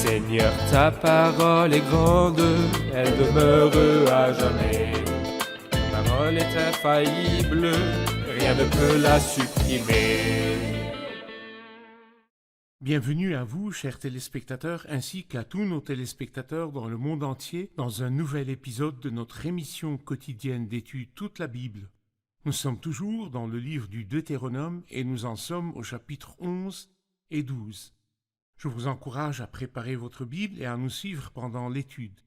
Seigneur, ta parole est grande, elle demeure à jamais. Ta parole est infaillible, rien ne peut la supprimer. Bienvenue à vous, chers téléspectateurs, ainsi qu'à tous nos téléspectateurs dans le monde entier, dans un nouvel épisode de notre émission quotidienne d'études Toute la Bible. Nous sommes toujours dans le livre du Deutéronome et nous en sommes au chapitre 11 et 12. Je vous encourage à préparer votre Bible et à nous suivre pendant l'étude.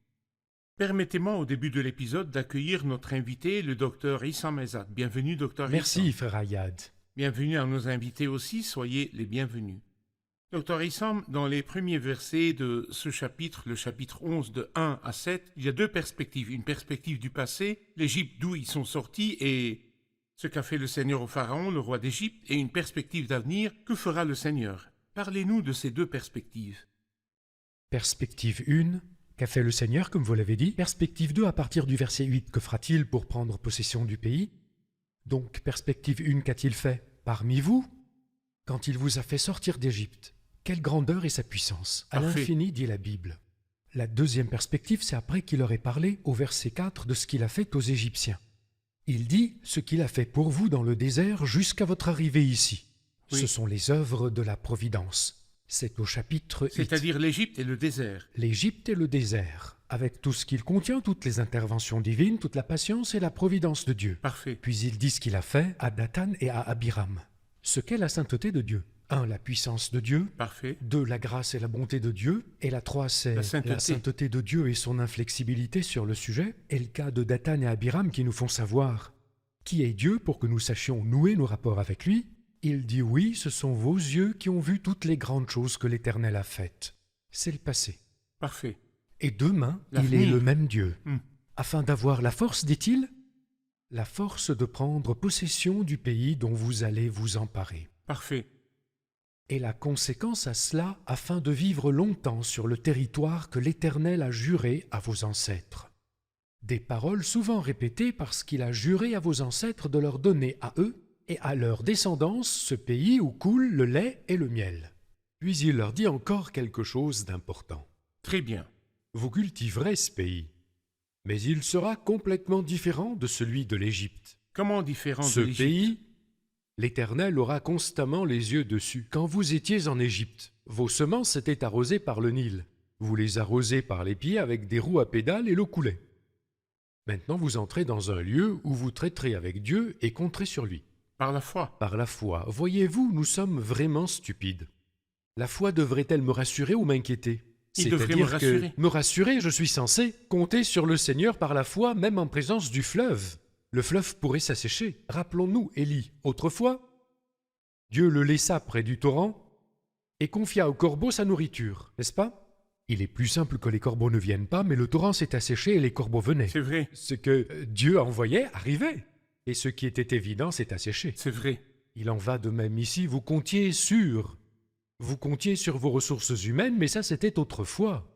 Permettez-moi au début de l'épisode d'accueillir notre invité, le docteur Issam Ezzat. Bienvenue, docteur Issam. Merci, frère Ayad. Bienvenue à nos invités aussi, soyez les bienvenus. Docteur Issam, dans les premiers versets de ce chapitre, le chapitre 11 de 1 à 7, il y a deux perspectives. Une perspective du passé, l'Égypte d'où ils sont sortis et ce qu'a fait le Seigneur au Pharaon, le roi d'Égypte, et une perspective d'avenir, que fera le Seigneur? Parlez-nous de ces deux perspectives. Perspective 1, qu'a fait le Seigneur, comme vous l'avez dit. Perspective 2, à partir du verset 8, que fera-t-il pour prendre possession du pays? Donc, perspective 1, qu'a-t-il fait parmi vous, quand il vous a fait sortir d'Égypte? Quelle grandeur et sa puissance! À Parfait. l'infini, dit la Bible. La deuxième perspective, c'est après qu'il leur ait parlé, au verset 4, de ce qu'il a fait aux Égyptiens. Il dit ce qu'il a fait pour vous dans le désert jusqu'à votre arrivée ici. Oui. Ce sont les œuvres de la providence. C'est au chapitre 8. C'est-à-dire l'Égypte et le désert. L'Égypte et le désert, avec tout ce qu'il contient, toutes les interventions divines, toute la patience et la providence de Dieu. Parfait. Puis il dit ce qu'il a fait à Dathan et à Abiram. Ce qu'est la sainteté de Dieu. 1. La puissance de Dieu. Parfait. 2. La grâce et la bonté de Dieu. Et la 3, c'est La sainteté. de Dieu et son inflexibilité sur le sujet. Et le cas de Dathan et Abiram qui nous font savoir qui est Dieu pour que nous sachions nouer nos rapports avec lui. Il dit oui, ce sont vos yeux qui ont vu toutes les grandes choses que l'Éternel a faites. C'est le passé. Parfait. Et demain, il L'avenir. est le même Dieu. Hmm. Afin d'avoir la force, dit-il, la force de prendre possession du pays dont vous allez vous emparer. Parfait. Et la conséquence à cela, afin de vivre longtemps sur le territoire que l'Éternel a juré à vos ancêtres. Des paroles souvent répétées parce qu'il a juré à vos ancêtres de leur donner à eux et à leur descendance ce pays où coule le lait et le miel. Puis il leur dit encore quelque chose d'important. Très bien. Vous cultiverez ce pays, mais il sera complètement différent de celui de l'Égypte. Comment différent Ce de l'Égypte? pays, l'Éternel aura constamment les yeux dessus. Quand vous étiez en Égypte, vos semences étaient arrosées par le Nil. Vous les arrosez par les pieds avec des roues à pédales et l'eau coulait. Maintenant vous entrez dans un lieu où vous traiterez avec Dieu et compterez sur lui. Par la foi. Par la foi, voyez-vous, nous sommes vraiment stupides. La foi devrait-elle me rassurer ou m'inquiéter? Il devrait me C'est-à-dire rassurer. que me rassurer, je suis censé compter sur le Seigneur par la foi, même en présence du fleuve. Le fleuve pourrait s'assécher. Rappelons-nous Élie. Autrefois, Dieu le laissa près du torrent et confia au corbeau sa nourriture, n'est-ce pas? Il est plus simple que les corbeaux ne viennent pas, mais le torrent s'est asséché et les corbeaux venaient. C'est vrai. Ce que Dieu envoyait arrivait. Et ce qui était évident s'est asséché. C'est vrai. Il en va de même ici, vous comptiez sur vos ressources humaines, mais ça c'était autrefois.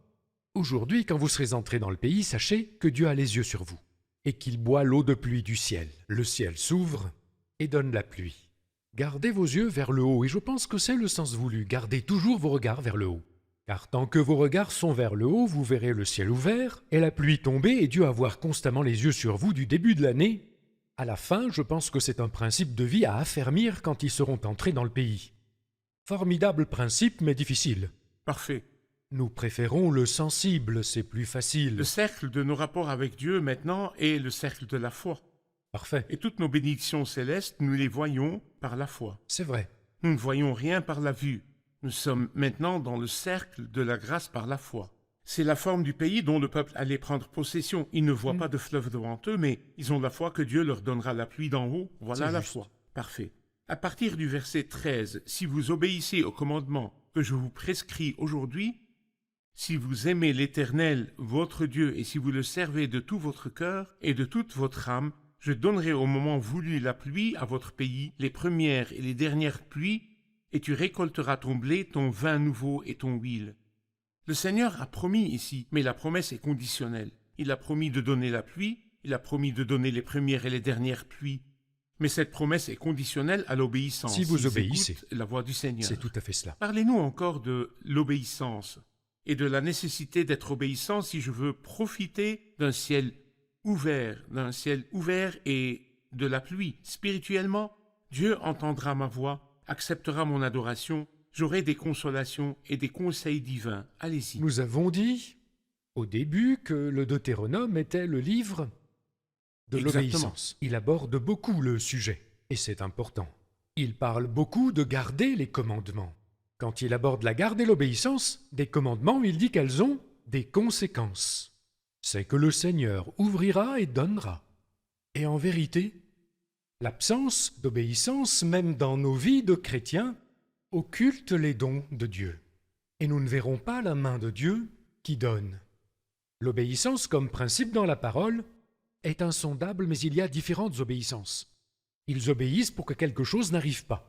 Aujourd'hui, quand vous serez entrés dans le pays, sachez que Dieu a les yeux sur vous, et qu'il boit l'eau de pluie du ciel. Le ciel s'ouvre et donne la pluie. Gardez vos yeux vers le haut, et je pense que c'est le sens voulu. Gardez toujours vos regards vers le haut. Car tant que vos regards sont vers le haut, vous verrez le ciel ouvert, et la pluie tomber, et Dieu avoir constamment les yeux sur vous du début de l'année. À la fin, je pense que c'est un principe de vie à affermir quand ils seront entrés dans le pays. Formidable principe, mais difficile. Parfait. Nous préférons le sensible, c'est plus facile. Le cercle de nos rapports avec Dieu maintenant est le cercle de la foi. Parfait. Et toutes nos bénédictions célestes, nous les voyons par la foi. C'est vrai. Nous ne voyons rien par la vue. Nous sommes maintenant dans le cercle de la grâce par la foi. C'est la forme du pays dont le peuple allait prendre possession. Ils ne voient pas de fleuve devant eux, mais ils ont la foi que Dieu leur donnera la pluie d'en haut. Voilà C'est la juste. foi. Parfait. À partir du verset 13, si vous obéissez au commandement que je vous prescris aujourd'hui, si vous aimez l'Éternel, votre Dieu, et si vous le servez de tout votre cœur et de toute votre âme, je donnerai au moment voulu la pluie à votre pays, les premières et les dernières pluies, et tu récolteras ton blé, ton vin nouveau et ton huile. Le Seigneur a promis ici, mais la promesse est conditionnelle. Il a promis de donner la pluie, il a promis de donner les premières et les dernières pluies. Mais cette promesse est conditionnelle à l'obéissance. Si vous S'ils obéissez. écoutent la voix du Seigneur. C'est tout à fait cela. Parlez-nous encore de l'obéissance et de la nécessité d'être obéissant si je veux profiter d'un ciel ouvert et de la pluie. Spirituellement, Dieu entendra ma voix, acceptera mon adoration, j'aurai des consolations et des conseils divins. Allez-y. Nous avons dit au début que le Deutéronome était le livre de Exactement. l'obéissance. Il aborde beaucoup le sujet, et c'est important. Il parle beaucoup de garder les commandements. Quand il aborde la garde et l'obéissance des commandements, il dit qu'elles ont des conséquences. C'est que le Seigneur ouvrira et donnera. Et en vérité, l'absence d'obéissance, même dans nos vies de chrétiens, occulte les dons de Dieu. Et nous ne verrons pas la main de Dieu qui donne. L'obéissance comme principe dans la parole est insondable, mais il y a différentes obéissances. Ils obéissent pour que quelque chose n'arrive pas.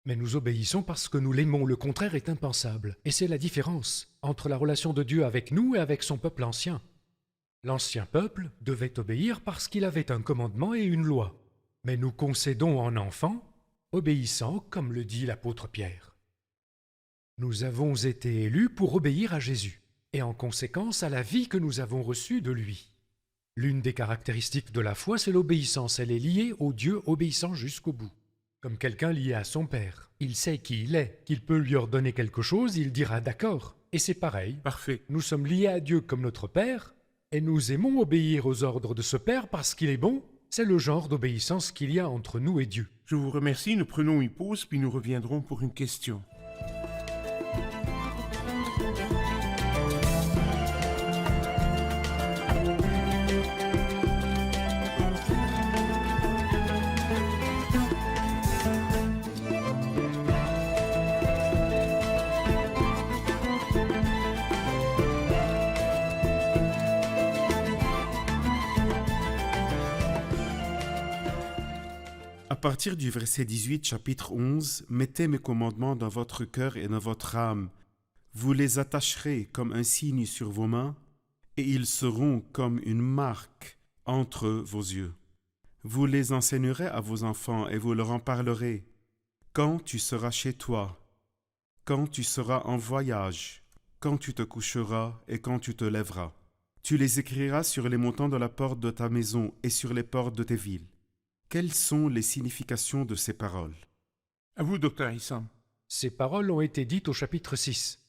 Mais nous obéissons parce que nous l'aimons, le contraire est impensable. Et c'est la différence entre la relation de Dieu avec nous et avec son peuple ancien. L'ancien peuple devait obéir parce qu'il avait un commandement et une loi. Mais nous concédons en enfants, obéissant comme le dit l'apôtre Pierre. Nous avons été élus pour obéir à Jésus, et en conséquence à la vie que nous avons reçue de lui. L'une des caractéristiques de la foi, c'est l'obéissance. Elle est liée au Dieu obéissant jusqu'au bout. Comme quelqu'un lié à son père. Il sait qui il est, qu'il peut lui ordonner quelque chose, il dira d'accord. Et c'est pareil. Parfait. Nous sommes liés à Dieu comme notre Père, et nous aimons obéir aux ordres de ce Père parce qu'il est bon. C'est le genre d'obéissance qu'il y a entre nous et Dieu. Je vous remercie, nous prenons une pause, puis nous reviendrons pour une question. À partir du verset 18, chapitre 11, « Mettez mes commandements dans votre cœur et dans votre âme. Vous les attacherez comme un signe sur vos mains, et ils seront comme une marque entre vos yeux. Vous les enseignerez à vos enfants, et vous leur en parlerez. Quand tu seras chez toi, quand tu seras en voyage, quand tu te coucheras et quand tu te lèveras. Tu les écriras sur les montants de la porte de ta maison et sur les portes de tes villes. » Quelles sont les significations de ces paroles? À vous, docteur Issam. Ces paroles ont été dites au chapitre 6.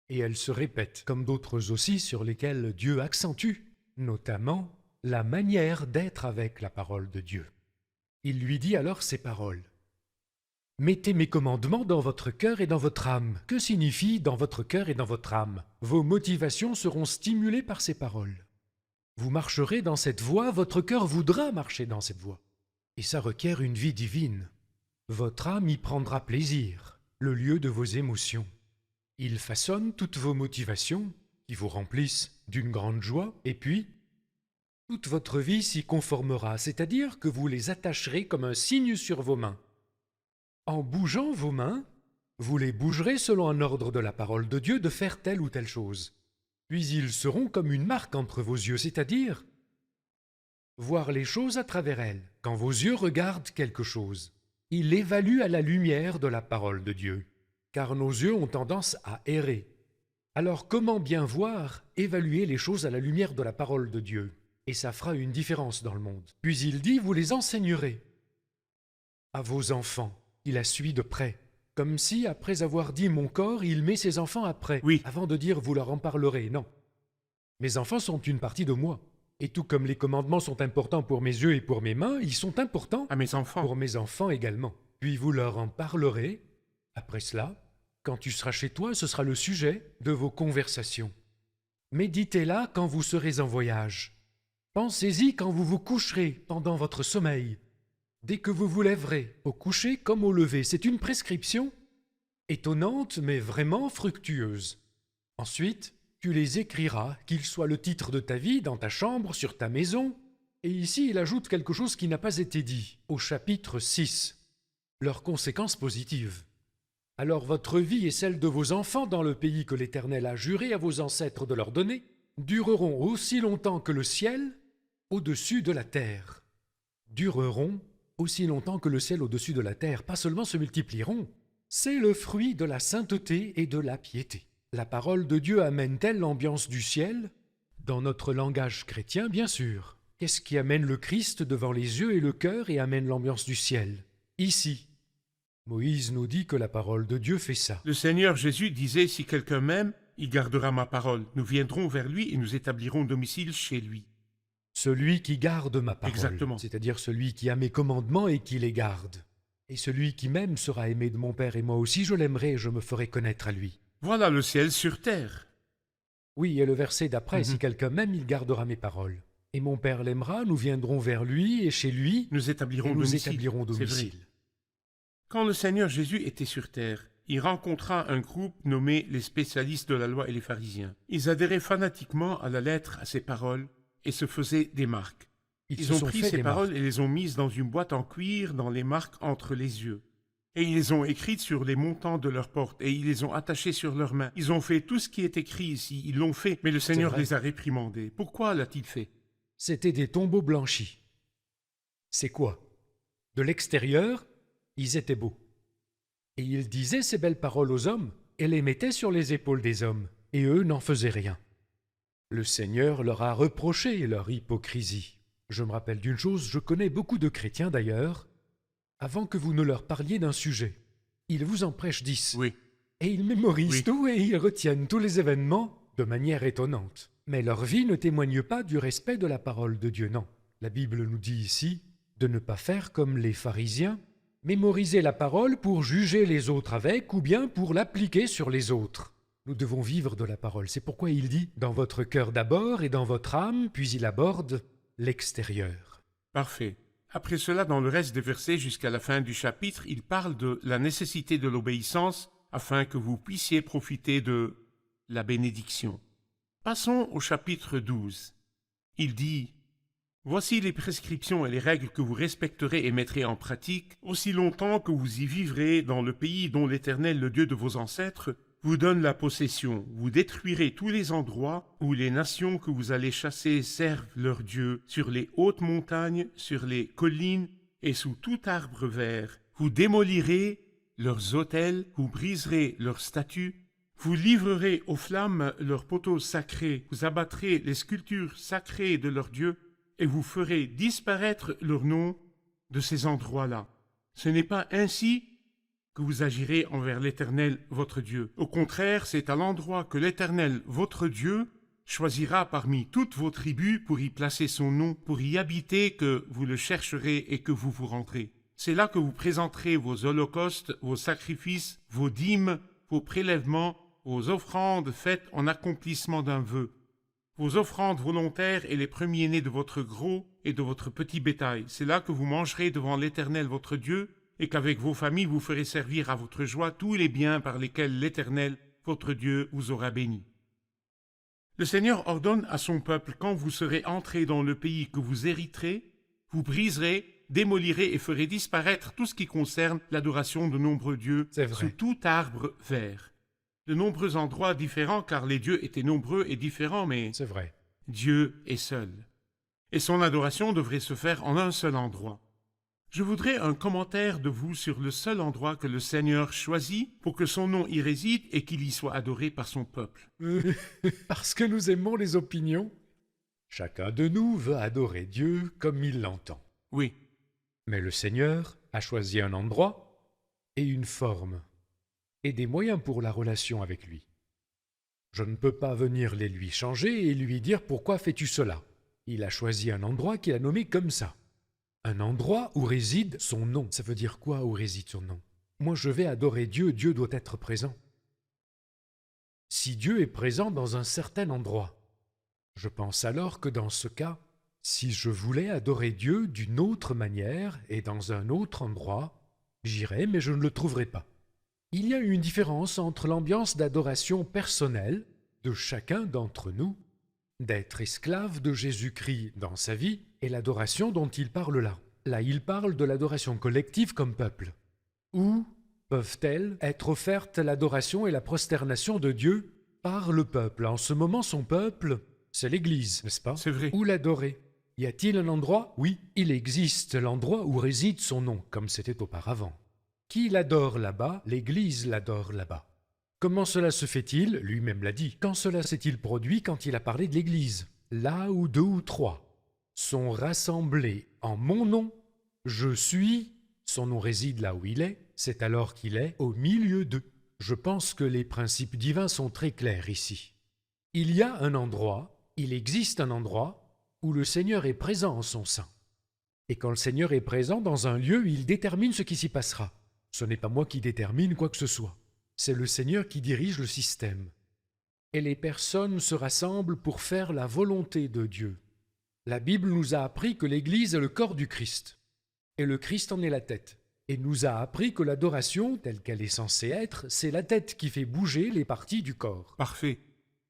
Et elles se répètent, comme d'autres aussi, sur lesquelles Dieu accentue, notamment la manière d'être avec la parole de Dieu. Il lui dit alors ces paroles. « Mettez mes commandements dans votre cœur et dans votre âme. » Que signifie « dans votre cœur et dans votre âme » ? Vos motivations seront stimulées par ces paroles. Vous marcherez dans cette voie, votre cœur voudra marcher dans cette voie. Et ça requiert une vie divine. Votre âme y prendra plaisir, le lieu de vos émotions. Il façonne toutes vos motivations, qui vous remplissent d'une grande joie, et puis, toute votre vie s'y conformera, c'est-à-dire que vous les attacherez comme un signe sur vos mains. En bougeant vos mains, vous les bougerez selon un ordre de la parole de Dieu de faire telle ou telle chose. Puis ils seront comme une marque entre vos yeux, c'est-à-dire voir les choses à travers elles. Quand vos yeux regardent quelque chose, ils l'évaluent à la lumière de la parole de Dieu, car nos yeux ont tendance à errer. Alors comment bien voir, évaluer les choses à la lumière de la parole de Dieu? Et ça fera une différence dans le monde. Puis il dit, vous les enseignerez à vos enfants. Il a suivi de près. Comme si, après avoir dit mon corps, il met ses enfants après. Oui. Avant de dire vous leur en parlerez. Non. Mes enfants sont une partie de moi. Et tout comme les commandements sont importants pour mes yeux et pour mes mains, ils sont importants À mes enfants. pour mes enfants également. Puis vous leur en parlerez. Après cela, quand tu seras chez toi, ce sera le sujet de vos conversations. Méditez-la quand vous serez en voyage. Pensez-y quand vous vous coucherez pendant votre sommeil. Dès que vous vous lèverez, au coucher comme au lever, c'est une prescription étonnante mais vraiment fructueuse. Ensuite, tu les écriras, qu'il soit le titre de ta vie, dans ta chambre, sur ta maison. Et ici, il ajoute quelque chose qui n'a pas été dit, au chapitre 6, leurs conséquences positives. Alors votre vie et celle de vos enfants dans le pays que l'Éternel a juré à vos ancêtres de leur donner, dureront aussi longtemps que le ciel au-dessus de la terre. Dureront aussi longtemps que le ciel au-dessus de la terre, pas seulement se multiplieront, c'est le fruit de la sainteté et de la piété. La parole de Dieu amène-t-elle l'ambiance du ciel? Dans notre langage chrétien, bien sûr. Qu'est-ce qui amène le Christ devant les yeux et le cœur et amène l'ambiance du ciel? Ici. Moïse nous dit que la parole de Dieu fait ça. Le Seigneur Jésus disait, si quelqu'un m'aime, il gardera ma parole. Nous viendrons vers lui et nous établirons domicile chez lui. Celui qui garde ma parole, Exactement. c'est-à-dire celui qui a mes commandements et qui les garde. Et celui qui m'aime sera aimé de mon Père, et moi aussi je l'aimerai et je me ferai connaître à lui. Voilà le ciel sur terre. Oui, et le verset d'après, Mhm. si quelqu'un m'aime, il gardera mes paroles. Et mon Père l'aimera, nous viendrons vers lui et chez lui, Nous établirons et nous domicile. établirons C'est vrai. domicile. Quand le Seigneur Jésus était sur terre, il rencontra un groupe nommé les spécialistes de la loi et les pharisiens. Ils adhéraient fanatiquement à la lettre à ses paroles et se faisaient des marques. Ils se ont sont pris fait ces des paroles marques. et les ont mises dans une boîte en cuir dans les marques entre les yeux. Et ils les ont écrites sur les montants de leurs portes et ils les ont attachées sur leurs mains. Ils ont fait tout ce qui est écrit ici, ils l'ont fait, mais le Seigneur vrai. les a réprimandés. Pourquoi l'a-t-il fait? C'étaient des tombeaux blanchis. C'est quoi? De l'extérieur, ils étaient beaux. Et il disait ces belles paroles aux hommes, et les mettait sur les épaules des hommes, et eux n'en faisaient rien. Le Seigneur leur a reproché leur hypocrisie. Je me rappelle d'une chose, je connais beaucoup de chrétiens d'ailleurs, avant que vous ne leur parliez d'un sujet. Ils vous en prêchent 10, Oui, et ils mémorisent Oui. tout et ils retiennent tous les événements de manière étonnante. Mais leur vie ne témoigne pas du respect de la parole de Dieu, non. La Bible nous dit ici de ne pas faire comme les pharisiens, mémoriser la parole pour juger les autres avec ou bien pour l'appliquer sur les autres. Nous devons vivre de la parole. C'est pourquoi il dit « dans votre cœur d'abord et dans votre âme », puis il aborde l'extérieur. parfait. Après cela, dans le reste des versets jusqu'à la fin du chapitre, il parle de la nécessité de l'obéissance afin que vous puissiez profiter de la bénédiction. Passons au chapitre 12. Il dit « Voici les prescriptions et les règles que vous respecterez et mettrez en pratique, aussi longtemps que vous y vivrez dans le pays dont l'Éternel, le Dieu de vos ancêtres, vous donne la possession. Vous détruirez tous les endroits où les nations que vous allez chasser servent leur Dieu, sur les hautes montagnes, sur les collines et sous tout arbre vert. Vous démolirez leurs autels, vous briserez leurs statues, vous livrerez aux flammes leurs poteaux sacrés, vous abattrez les sculptures sacrées de leurs dieux, et vous ferez disparaître leur nom de ces endroits-là. Ce n'est pas ainsi que vous agirez envers l'Éternel, votre Dieu. Au contraire, c'est à l'endroit que l'Éternel, votre Dieu, choisira parmi toutes vos tribus pour y placer son nom, pour y habiter, que vous le chercherez et que vous vous rendrez. C'est là que vous présenterez vos holocaustes, vos sacrifices, vos dîmes, vos prélèvements, vos offrandes faites en accomplissement d'un vœu, vos offrandes volontaires et les premiers-nés de votre gros et de votre petit bétail. C'est là que vous mangerez devant l'Éternel votre Dieu, et qu'avec vos familles vous ferez servir à votre joie tous les biens par lesquels l'Éternel, votre Dieu, vous aura béni. Le Seigneur ordonne à son peuple, quand vous serez entrés dans le pays que vous hériterez, vous briserez, démolirez et ferez disparaître tout ce qui concerne l'adoration de nombreux dieux C'est vrai. sous tout arbre vert. De nombreux endroits différents, car les dieux étaient nombreux et différents, mais C'est vrai. Dieu est seul. Et son adoration devrait se faire en un seul endroit. Je voudrais un commentaire de vous sur le seul endroit que le Seigneur choisit pour que son nom y réside et qu'il y soit adoré par son peuple. Parce que nous aimons les opinions. Chacun de nous veut adorer Dieu comme il l'entend. Oui, Mais le Seigneur a choisi un endroit et une forme, et des moyens pour la relation avec lui. Je ne peux pas venir les lui changer et lui dire « Pourquoi fais-tu cela ?» Il a choisi un endroit qu'il a nommé comme ça. Un endroit où réside son nom. Ça veut dire quoi, où réside son nom? Moi, je vais adorer Dieu, Dieu doit être présent. Si Dieu est présent dans un certain endroit, je pense alors que dans ce cas, si je voulais adorer Dieu d'une autre manière et dans un autre endroit, j'irais, mais je ne le trouverais pas. Il y a une différence entre l'ambiance d'adoration personnelle de chacun d'entre nous, d'être esclave de Jésus-Christ dans sa vie, et l'adoration dont il parle là. Là, il parle de l'adoration collective comme peuple. Où peuvent-elles être offertes l'adoration et la prosternation de Dieu par le peuple? En ce moment, son peuple, c'est l'Église, n'est-ce pas? c'est vrai. Où l'adorer? Y a-t-il un endroit? Oui, il existe l'endroit où réside son nom, comme c'était auparavant. Qui l'adore là-bas? L'Église l'adore là-bas. Comment cela se fait-il? Lui-même l'a dit. Quand cela s'est-il produit quand il a parlé de l'Église? Là où 2 ou 3 sont rassemblés en mon nom, je suis, son nom réside là où il est, c'est alors qu'il est au milieu d'eux. Je pense que les principes divins sont très clairs ici. Il y a un endroit, il existe un endroit où le Seigneur est présent en son sein. Et quand le Seigneur est présent dans un lieu, il détermine ce qui s'y passera. Ce n'est pas moi qui détermine quoi que ce soit. C'est le Seigneur qui dirige le système. Et les personnes se rassemblent pour faire la volonté de Dieu. La Bible nous a appris que l'Église est le corps du Christ. Et le Christ en est la tête. Et nous a appris que l'adoration, telle qu'elle est censée être, c'est la tête qui fait bouger les parties du corps. Parfait.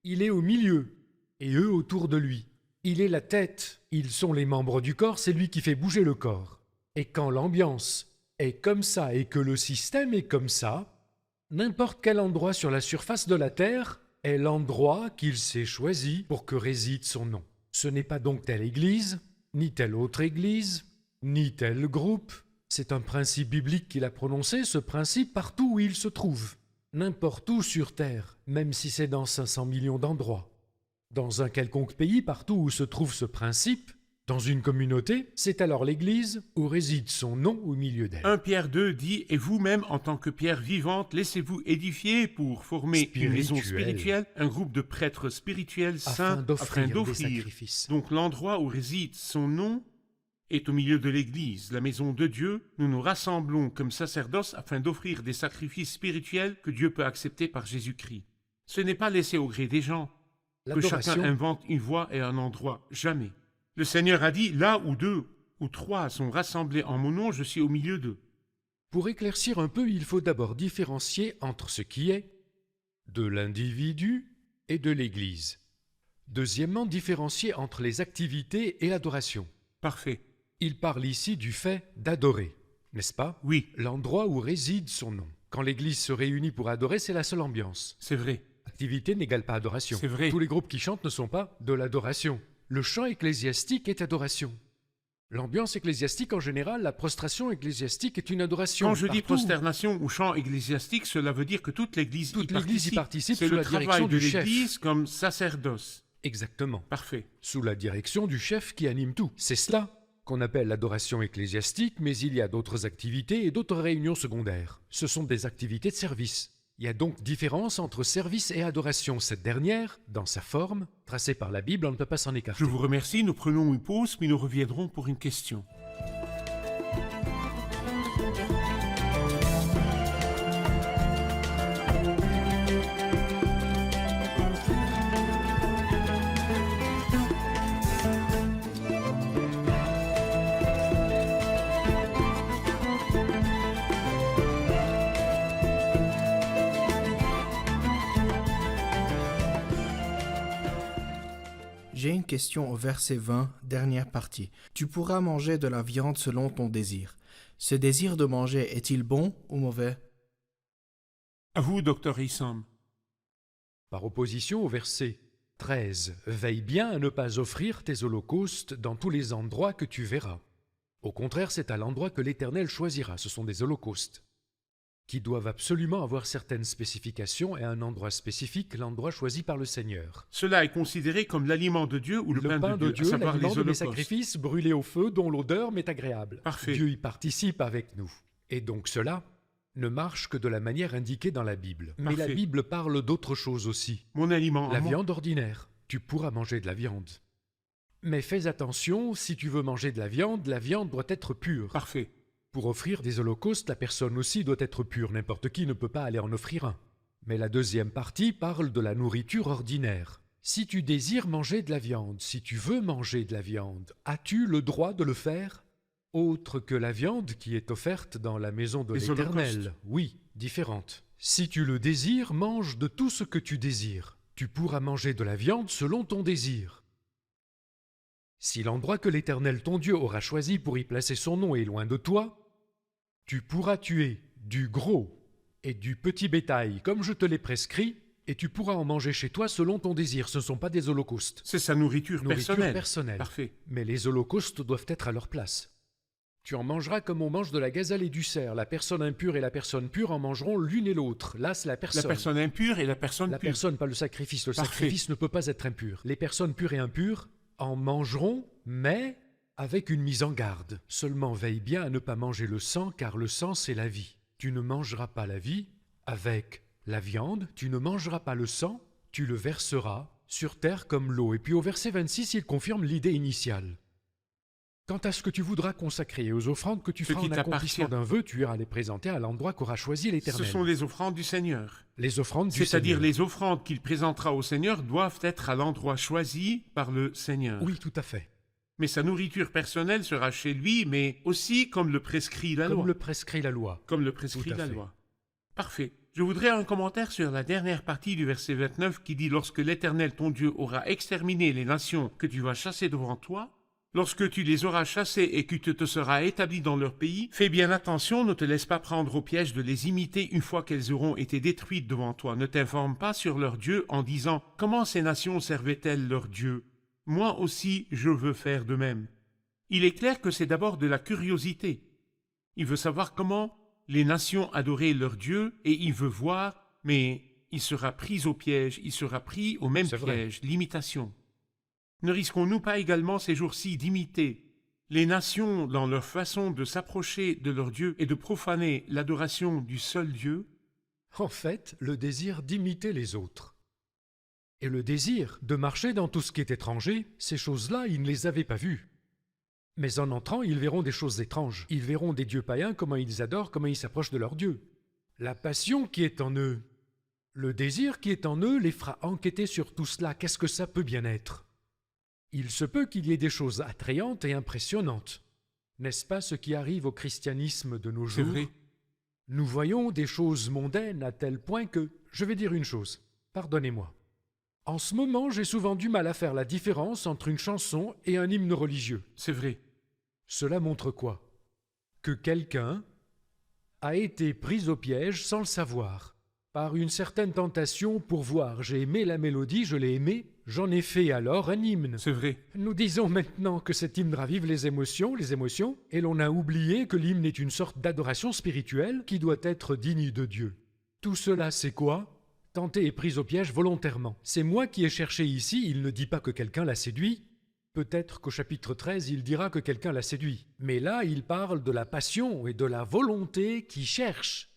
Il est au milieu, et eux autour de lui. Il est la tête, ils sont les membres du corps, c'est lui qui fait bouger le corps. Et quand l'ambiance est comme ça et que le système est comme ça, n'importe quel endroit sur la surface de la terre est l'endroit qu'il s'est choisi pour que réside son nom. Ce n'est pas donc telle église, ni telle autre église, ni tel groupe. C'est un principe biblique qu'il a prononcé, ce principe partout où il se trouve. N'importe où sur terre, même si c'est dans 500 millions d'endroits. Dans un quelconque pays, partout où se trouve ce principe, dans une communauté, c'est alors l'Église où réside son nom au milieu d'elle. 1 Pierre 2 dit « Et vous-même, en tant que pierre vivante, laissez-vous édifier pour former une maison spirituelle, un groupe de prêtres spirituels saints afin d'offrir des sacrifices. » Donc l'endroit où réside son nom est au milieu de l'Église, la maison de Dieu. Nous nous rassemblons comme sacerdoces afin d'offrir des sacrifices spirituels que Dieu peut accepter par Jésus-Christ. Ce n'est pas laissé au gré des gens, que chacun invente une voie et un endroit, jamais. Le Seigneur a dit, là où 2 ou 3 sont rassemblés en mon nom, je suis au milieu d'eux. Pour éclaircir un peu, il faut d'abord différencier entre ce qui est de l'individu et de l'Église. Deuxièmement, différencier entre les activités et l'adoration. Parfait. Il parle ici du fait d'adorer, n'est-ce pas? Oui. L'endroit où réside son nom. Quand l'Église se réunit pour adorer, c'est la seule ambiance. C'est vrai. Activité n'égale pas adoration. C'est vrai. Tous les groupes qui chantent ne sont pas de l'adoration. Le chant ecclésiastique est adoration. L'ambiance ecclésiastique en général, la prostration ecclésiastique est une adoration. Quand je dis partout. prosternation ou chant ecclésiastique, cela veut dire que toute l'Église y participe. C'est sous le travail de l'Église comme sacerdoce. Exactement. Parfait. Sous la direction du chef qui anime tout. C'est cela qu'on appelle l'adoration ecclésiastique, mais il y a d'autres activités et d'autres réunions secondaires. Ce sont des activités de service. Il y a donc différence entre service et adoration. Cette dernière, dans sa forme, tracée par la Bible, on ne peut pas s'en écarter. Je vous remercie, nous prenons une pause, puis nous reviendrons pour une question. J'ai une question au verset 20, dernière partie. Tu pourras manger de la viande selon ton désir. Ce désir de manger est-il bon ou mauvais? À vous, Dr. Issam. Par opposition au verset 13, veille bien à ne pas offrir tes holocaustes dans tous les endroits que tu verras. Au contraire, c'est à l'endroit que l'Éternel choisira. Ce sont des holocaustes qui doivent absolument avoir certaines spécifications et un endroit spécifique, l'endroit choisi par le Seigneur. Cela est considéré comme l'aliment de Dieu ou le pain de Dieu, à savoir les l'aliment de mes holocaustes. sacrifices brûlés au feu dont l'odeur m'est agréable. Parfait. Dieu y participe avec nous. Et donc cela ne marche que de la manière indiquée dans la Bible. Mais la Parfait. Bible parle d'autre chose aussi. Mon aliment. La à moi. viande ordinaire. Tu pourras manger de la viande. Mais fais attention, si tu veux manger de la viande doit être pure. Parfait. Pour offrir des holocaustes, la personne aussi doit être pure. N'importe qui ne peut pas aller en offrir un. Mais la deuxième partie parle de la nourriture ordinaire. Si tu désires manger de la viande, si tu veux manger de la viande, as-tu le droit de le faire? Autre que la viande qui est offerte dans la maison de Les l'Éternel. holocaustes. Oui, différente. Si tu le désires, mange de tout ce que tu désires. Tu pourras manger de la viande selon ton désir. Si l'endroit que l'Éternel ton Dieu aura choisi pour y placer son nom est loin de toi, tu pourras tuer du gros et du petit bétail comme je te l'ai prescrit, et tu pourras en manger chez toi selon ton désir. Ce ne sont pas des holocaustes. C'est sa nourriture personnelle. personnelle. Parfait. Mais les holocaustes doivent être à leur place. Tu en mangeras comme on mange de la gazelle et du cerf. La personne impure et la personne pure en mangeront l'une et l'autre. Là, c'est la personne. La personne impure et la personne La pure. personne, pas le sacrifice. Le Parfait. sacrifice ne peut pas être impur. Les personnes pures et impures en mangeront, mais avec une mise en garde. Seulement veille bien à ne pas manger le sang, car le sang, c'est la vie. Tu ne mangeras pas la vie avec la viande, tu ne mangeras pas le sang, tu le verseras sur terre comme l'eau. Et puis au verset 26, il confirme l'idée initiale. Quant à ce que tu voudras consacrer et aux offrandes que tu Ce feras qui en accomplissement t'appartient. d'un vœu, tu iras les présenter à l'endroit qu'aura choisi Ce l'Éternel. sont les offrandes du Seigneur. Les offrandes du C'est-à-dire Seigneur. les offrandes qu'il présentera au Seigneur doivent être à l'endroit choisi par le Seigneur. Oui, tout à fait. Mais sa nourriture personnelle sera chez lui, mais aussi comme le prescrit la Comme loi. le prescrit la loi. Comme le prescrit Tout à la fait. loi. Parfait. Je voudrais un commentaire sur la dernière partie du verset 29 qui dit « Lorsque l'Éternel ton Dieu aura exterminé les nations que tu vas chasser devant toi, lorsque tu les auras chassées et que tu te seras établi dans leur pays, fais bien attention, ne te laisse pas prendre au piège de les imiter une fois qu'elles auront été détruites devant toi. Ne t'informe pas sur leur Dieu en disant « Comment ces nations servaient-elles leur Dieu ? Moi aussi, je veux faire de même. » Il est clair que c'est d'abord de la curiosité. Il veut savoir comment les nations adoraient leur Dieu et il veut voir, mais il sera pris au piège, il sera pris au même C'est vrai. piège, l'imitation. Ne risquons-nous pas également ces jours-ci d'imiter les nations dans leur façon de s'approcher de leur Dieu et de profaner l'adoration du seul Dieu? En fait, le désir d'imiter les autres. Et le désir de marcher dans tout ce qui est étranger, ces choses-là, ils ne les avaient pas vues. Mais en entrant, ils verront des choses étranges. Ils verront des dieux païens, comment ils adorent, comment ils s'approchent de leur Dieu. La passion qui est en eux, le désir qui est en eux les fera enquêter sur tout cela. Qu'est-ce que ça peut bien être? Il se peut qu'il y ait des choses attrayantes et impressionnantes. N'est-ce pas ce qui arrive au christianisme de nos C'est jours? vrai. Nous voyons des choses mondaines à tel point que, je vais dire une chose, pardonnez-moi. En ce moment, j'ai souvent du mal à faire la différence entre une chanson et un hymne religieux. C'est vrai. Cela montre quoi? Que quelqu'un a été pris au piège sans le savoir, par une certaine tentation pour voir. J'ai aimé la mélodie, je l'ai aimé, j'en ai fait alors un hymne. C'est vrai. Nous disons maintenant que cet hymne ravive les émotions, et l'on a oublié que l'hymne est une sorte d'adoration spirituelle qui doit être digne de Dieu. Tout cela, c'est quoi? Tenter et prise au piège volontairement. C'est moi qui ai cherché ici, il ne dit pas que quelqu'un l'a séduit. Peut-être qu'au chapitre 13, il dira que quelqu'un l'a séduit. Mais là, il parle de la passion et de la volonté qui cherche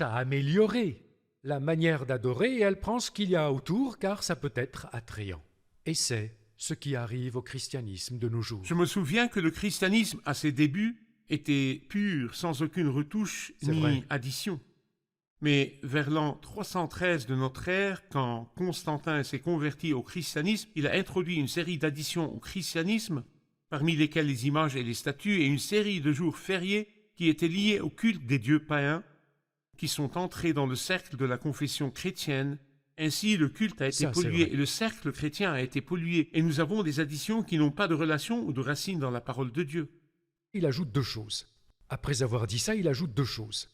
à améliorer la manière d'adorer, et elle prend ce qu'il y a autour, car ça peut être attrayant. Et c'est ce qui arrive au christianisme de nos jours. Je me souviens que le christianisme, à ses débuts, était pur, sans aucune retouche C'est ni vrai. addition. Mais vers l'an 313 de notre ère, quand Constantin s'est converti au christianisme, il a introduit une série d'additions au christianisme, parmi lesquelles les images et les statues, et une série de jours fériés qui étaient liés au culte des dieux païens, qui sont entrés dans le cercle de la confession chrétienne. Ainsi, le culte a été Ça, c'est pollué vrai. et le cercle chrétien a été pollué, et nous avons des additions qui n'ont pas de relation ou de racine dans la parole de Dieu. Il ajoute deux choses. Après avoir dit ça, il ajoute deux choses.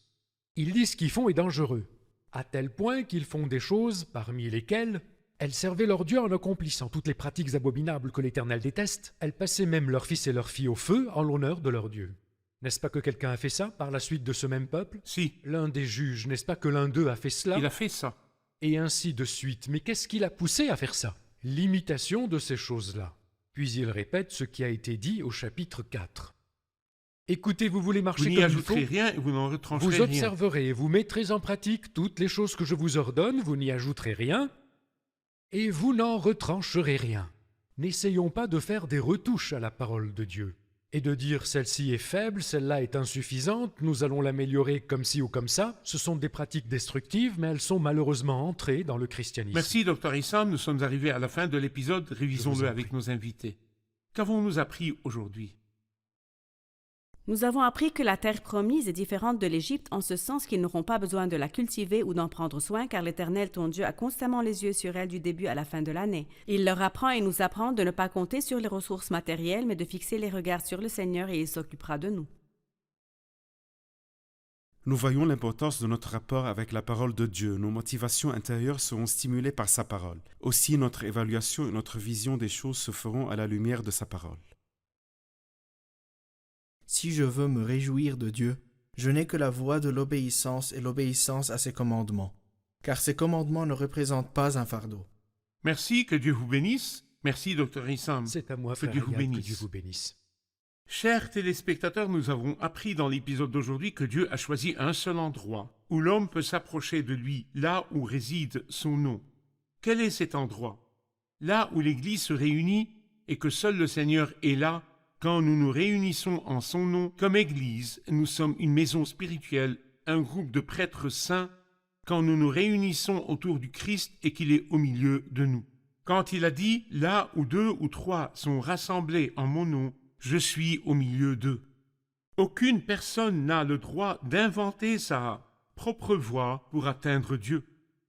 Il dit ce qu'ils font est dangereux, à tel point qu'ils font des choses parmi lesquelles elles servaient leur Dieu en accomplissant toutes les pratiques abominables que l'Éternel déteste. Elles passaient même leurs fils et leurs filles au feu en l'honneur de leur Dieu. N'est-ce pas que quelqu'un a fait ça par la suite de ce même peuple? Si, L'un des juges, n'est-ce pas que l'un d'eux a fait cela? il a fait ça. Et ainsi de suite. Mais qu'est-ce qui l'a poussé à faire ça? L'imitation de ces choses-là. Puis il répète ce qui a été dit au chapitre 4. Écoutez, vous voulez Vous marcher n'y comme il faut? ajouterez rien et vous n'en retrancherez Vous rien. observerez et vous mettrez en pratique toutes les choses que je vous ordonne, vous n'y ajouterez rien, et vous n'en retrancherez rien. N'essayons pas de faire des retouches à la parole de Dieu, et de dire celle-ci est faible, celle-là est insuffisante, nous allons l'améliorer comme ci ou comme ça. Ce sont des pratiques destructives, mais elles sont malheureusement entrées dans le christianisme. Merci, Dr Issam. Nous sommes arrivés à la fin de l'épisode. Je vous Révisons-le en avec prie. nos invités. Qu'avons-nous appris aujourd'hui? Nous avons appris que la terre promise est différente de l'Égypte en ce sens qu'ils n'auront pas besoin de la cultiver ou d'en prendre soin car l'Éternel ton Dieu a constamment les yeux sur elle du début à la fin de l'année. Il leur apprend et nous apprend de ne pas compter sur les ressources matérielles mais de fixer les regards sur le Seigneur et il s'occupera de nous. Nous voyons l'importance de notre rapport avec la parole de Dieu. Nos motivations intérieures seront stimulées par sa parole. Aussi, notre évaluation et notre vision des choses se feront à la lumière de sa parole. Si je veux me réjouir de Dieu, je n'ai que la voie de l'obéissance et l'obéissance à ses commandements, car ses commandements ne représentent pas un fardeau. Merci, que Dieu vous bénisse. Merci, Dr. Issam. C'est à moi, Que frère Dieu vous Ayad, que bénisse. Dieu vous bénisse. Chers téléspectateurs, nous avons appris dans l'épisode d'aujourd'hui que Dieu a choisi un seul endroit où l'homme peut s'approcher de lui, là où réside son nom. Quel est cet endroit? Là où l'Église se réunit et que seul le Seigneur est là. Quand nous nous réunissons en son nom comme Église, nous sommes une maison spirituelle, un groupe de prêtres saints, quand nous nous réunissons autour du Christ et qu'il est au milieu de nous. Quand il a dit « Là où 2 ou 3 sont rassemblés en mon nom, je suis au milieu d'eux ». Aucune personne n'a le droit d'inventer sa propre voie pour atteindre Dieu.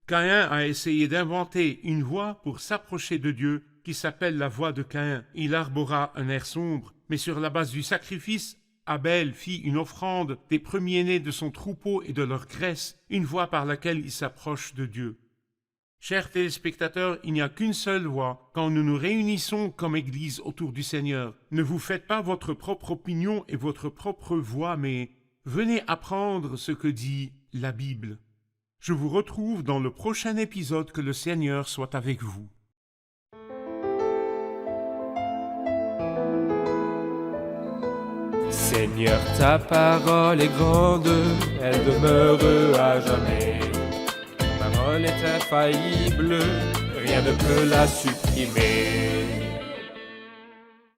Caïn a essayé d'inventer une voie pour s'approcher de Dieu qui s'appelle la voie de Caïn. Il arbora un air sombre, mais sur la base du sacrifice, Abel fit une offrande des premiers-nés de son troupeau et de leur graisse, une voie par laquelle il s'approche de Dieu. Chers téléspectateurs, il n'y a qu'une seule voie quand nous nous réunissons comme Église autour du Seigneur. Ne vous faites pas votre propre opinion et votre propre voie, mais venez apprendre ce que dit la Bible. Je vous retrouve dans le prochain épisode. Que le Seigneur soit avec vous. Seigneur, ta parole est grande, elle demeure à jamais. Ta parole est infaillible, rien ne peut la supprimer.